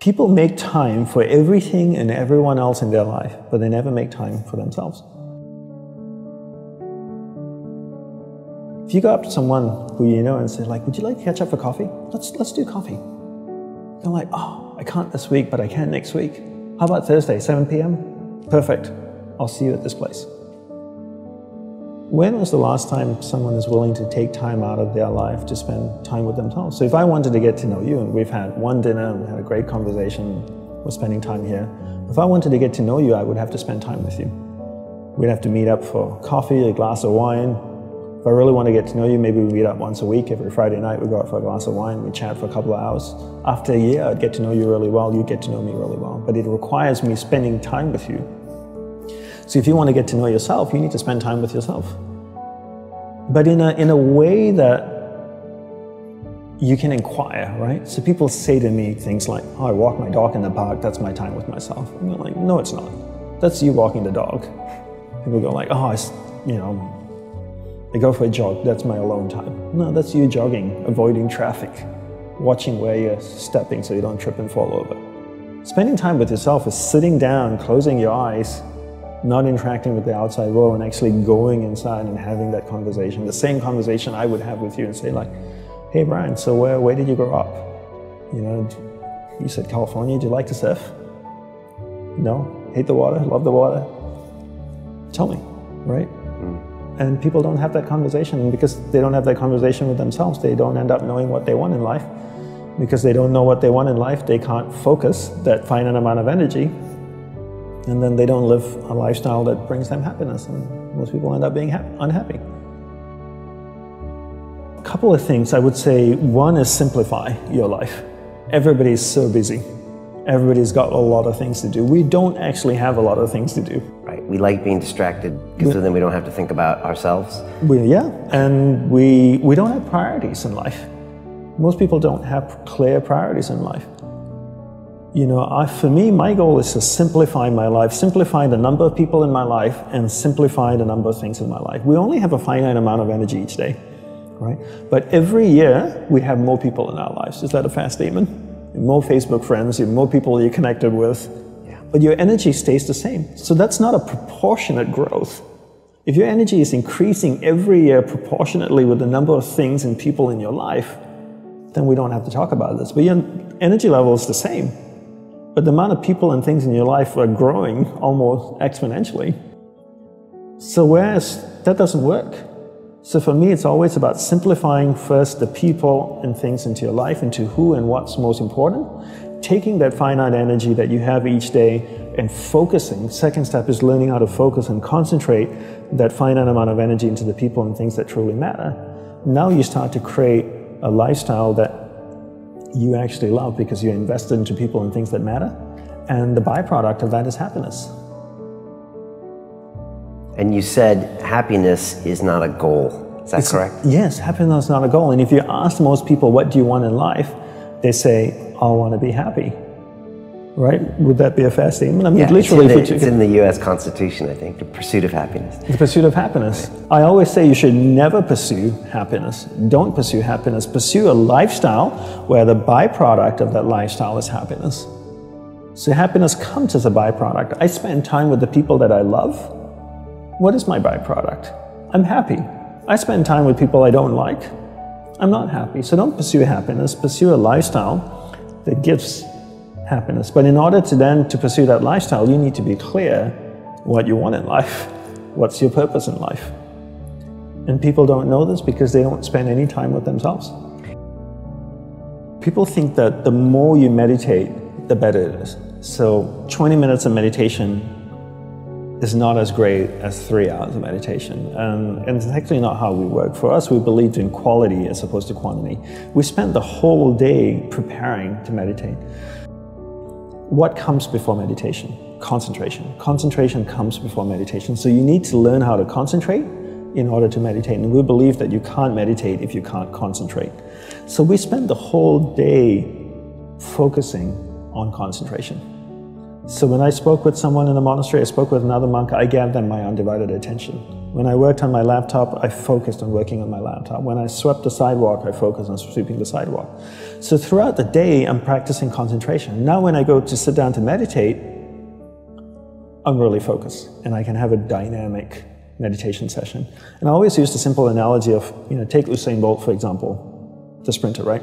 People make time for everything and everyone else in their life, but they never make time for themselves. If you go up to someone who you know and say, like, would you like to catch up for coffee? Let's do coffee. They're like, oh, I can't this week, but I can next week. How about Thursday, 7 p.m.? Perfect. I'll see you at this place. When was the last time someone is willing to take time out of their life to spend time with themselves? So if I wanted to get to know you, and we've had one dinner, and we had a great conversation, we're spending time here. If I wanted to get to know you, I would have to spend time with you. We'd have to meet up for coffee, a glass of wine. If I really want to get to know you, maybe we meet up once a week. Every Friday night, we go out for a glass of wine, we chat for a couple of hours. After a year, I'd get to know you really well, you get to know me really well. But it requires me spending time with you. So if you want to get to know yourself, you need to spend time with yourself. But in a way that you can inquire, right? So people say to me things like, oh, I walk my dog in the park, that's my time with myself. And I'm like, no, it's not. That's you walking the dog. People go like, oh, I go for a jog, that's my alone time. No, that's you jogging, avoiding traffic, watching where you're stepping so you don't trip and fall over. Spending time with yourself is sitting down, closing your eyes, not interacting with the outside world, and actually going inside and having that conversation. The same conversation I would have with you and say like, hey Brian, so where did you grow up? You know, you said California, do you like to surf? No? Hate the water? Love the water? Tell me, right? And people don't have that conversation, and because they don't have that conversation with themselves, they don't end up knowing what they want in life. Because they don't know what they want in life, they can't focus that finite amount of energy, and then they don't live a lifestyle that brings them happiness, and most people end up being unhappy. A couple of things I would say. One is simplify your life. Everybody's so busy. Everybody's got a lot of things to do. We don't actually have a lot of things to do. Right. We like being distracted because then we don't have to think about ourselves. And we don't have priorities in life. Most people don't have clear priorities in life. You know, for me, my goal is to simplify my life, simplify the number of people in my life, and simplify the number of things in my life. We only have a finite amount of energy each day, right? But every year, we have more people in our lives. Is that a fair statement? More Facebook friends, more people you're connected with, but your energy stays the same. So that's not a proportionate growth. If your energy is increasing every year proportionately with the number of things and people in your life, then we don't have to talk about this. But your energy level is the same. But the amount of people and things in your life are growing almost exponentially. So whereas that doesn't work. So for me, it's always about simplifying first the people and things into your life, into who and what's most important, taking that finite energy that you have each day and focusing. Second step is learning how to focus and concentrate that finite amount of energy into the people and things that truly matter. Now you start to create a lifestyle that you actually love because you're invested into people and things that matter. And the byproduct of that is happiness. And you said happiness is not a goal. Is that correct? Yes, happiness is not a goal. And if you ask most people, what do you want in life? They say, I want to be happy. Right? Would that be a fair statement? I mean, yeah, literally, it's in the U.S. Constitution, I think, the pursuit of happiness. The pursuit of happiness. Right. I always say you should never pursue happiness. Don't pursue happiness. Pursue a lifestyle where the byproduct of that lifestyle is happiness. So happiness comes as a byproduct. I spend time with the people that I love. What is my byproduct? I'm happy. I spend time with people I don't like. I'm not happy. So don't pursue happiness. Pursue a lifestyle that gives happiness. But in order to pursue that lifestyle, you need to be clear what you want in life. What's your purpose in life? And people don't know this because they don't spend any time with themselves. People think that the more you meditate, the better it is. So 20 minutes of meditation is not as great as 3 hours of meditation. And it's actually not how we work. For us, we believed in quality as opposed to quantity. We spent the whole day preparing to meditate. What comes before meditation? Concentration. Concentration comes before meditation. So you need to learn how to concentrate in order to meditate. And we believe that you can't meditate if you can't concentrate. So we spend the whole day focusing on concentration. So when I spoke with someone in the monastery, I spoke with another monk, I gave them my undivided attention. When I worked on my laptop, I focused on working on my laptop. When I swept the sidewalk, I focused on sweeping the sidewalk. So throughout the day, I'm practicing concentration. Now when I go to sit down to meditate, I'm really focused, and I can have a dynamic meditation session. And I always use the simple analogy of, take Usain Bolt, for example, the sprinter, right?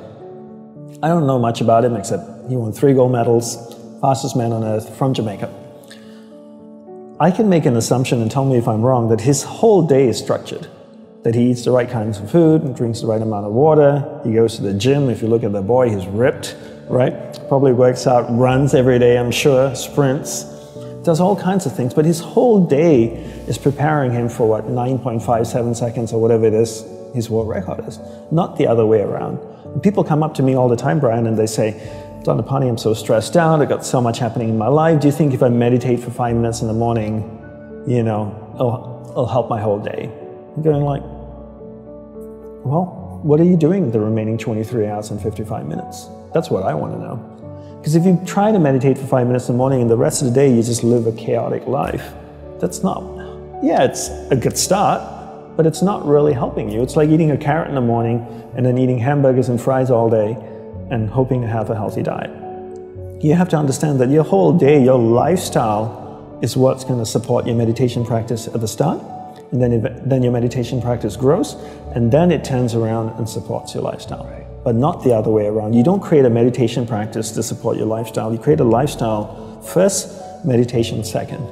I don't know much about him except he won 3 gold medals, fastest man on earth from Jamaica. I can make an assumption, and tell me if I'm wrong, that his whole day is structured. That he eats the right kinds of food and drinks the right amount of water. He goes to the gym. If you look at the boy, he's ripped, right? Probably works out, runs every day, I'm sure, sprints, does all kinds of things. But his whole day is preparing him for what, 9.57 seconds or whatever it is his world record is, not the other way around. And people come up to me all the time, Brian, and they say, Dandapani, I'm so stressed out, I've got so much happening in my life. Do you think if I meditate for 5 minutes in the morning, it'll help my whole day? I'm going like, well, what are you doing the remaining 23 hours and 55 minutes? That's what I want to know. Because if you try to meditate for 5 minutes in the morning and the rest of the day you just live a chaotic life, that's not, it's a good start, but it's not really helping you. It's like eating a carrot in the morning and then eating hamburgers and fries all day and hoping to have a healthy diet. You have to understand that your whole day, your lifestyle is what's going to support your meditation practice at the start, and then your meditation practice grows, and then it turns around and supports your lifestyle. Right. But not the other way around. You don't create a meditation practice to support your lifestyle. You create a lifestyle first, meditation second.